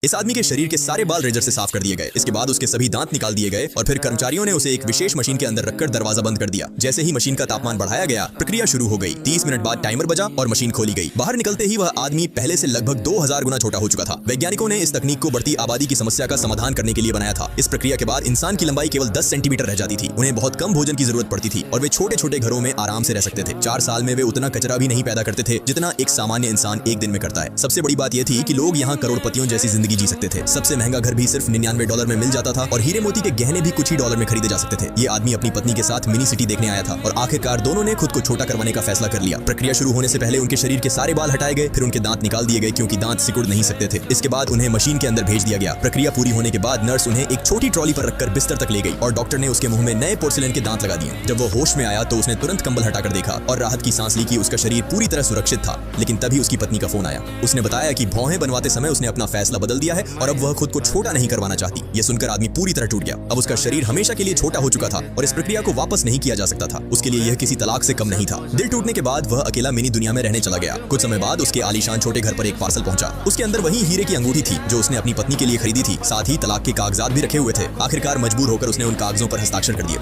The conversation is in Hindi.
इस आदमी के शरीर के सारे बाल रेजर से साफ कर दिए गए। इसके बाद उसके सभी दांत निकाल दिए गए और फिर कर्मचारियों ने उसे एक विशेष मशीन के अंदर रखकर दरवाजा बंद कर दिया। जैसे ही मशीन का तापमान बढ़ाया गया, प्रक्रिया शुरू हो गई। 30 मिनट बाद टाइमर बजा और मशीन खोली गई। बाहर निकलते ही वह आदमी पहले से लगभग 2000 गुना छोटा हो चुका था। वैज्ञानिकों ने इस तकनीक को बढ़ती आबादी की समस्या का समाधान करने के लिए बनाया था। इस प्रक्रिया के बाद इंसान की लंबाई केवल 10 सेंटीमीटर रह जाती थी। उन्हें बहुत कम भोजन की जरूरत पड़ती थी और वे छोटे छोटे घरों में आराम से रह सकते थे। 4 साल में वे उतना कचरा भी नहीं पैदा करते थे जितना एक सामान्य इंसान एक दिन में करता है। सबसे बड़ी बात यह थी कि लोग यहाँ करोड़पतियों जैसी जिंदगी जी सकते थे। सबसे महंगा घर भी सिर्फ $99 में मिल जाता था और हीरे मोती के गहने भी कुछ ही डॉलर में खरीदे जा सकते थे। ये आदमी अपनी पत्नी के साथ मिनी सिटी देखने आया था और आखिरकार दोनों ने खुद को छोटा करवाने का फैसला कर लिया। प्रक्रिया शुरू होने से पहले उनके शरीर के सारे बाल हटाए गए, फिर उनके दांत निकाल दिए गए क्योंकि दांत सिकुड़ नहीं सकते थे। इसके बाद उन्हें मशीन के अंदर भेज दिया गया। प्रक्रिया पूरी होने के बाद नर्स उन्हें एक छोटी ट्रॉली पर रखकर बिस्तर तक ले गई और डॉक्टर ने उसके मुंह में नए पोर्सिलेन के दांत लगा दिए। जब वो होश में आया तो उसने तुरंत कंबल हटाकर देखा और राहत की सांस ली कि उसका शरीर पूरी तरह सुरक्षित था। लेकिन तभी उसकी पत्नी का फोन आया। उसने बताया कि भौहें बनवाते समय उसने अपना फैसला बदल दिया है और अब वह खुद को छोटा नहीं करवाना चाहती। ये सुनकर आदमी पूरी तरह टूट गया। अब उसका शरीर हमेशा के लिए छोटा हो चुका था और इस प्रक्रिया को वापस नहीं किया जा सकता था। उसके लिए यह किसी तलाक से कम नहीं था। दिल टूटने के बाद वह अकेला मिनी दुनिया में रहने चला गया। कुछ समय बाद उसके आलीशान छोटे घर पर एक पार्सल पहुंचा। उसके अंदर वही हीरे की अंगूठी थी जो उसने अपनी पत्नी के लिए खरीदी थी। साथ ही तलाक के कागजात भी रखे हुए थे। आखिरकार मजबूर होकर उसने उन कागजों पर हस्ताक्षर कर दिए।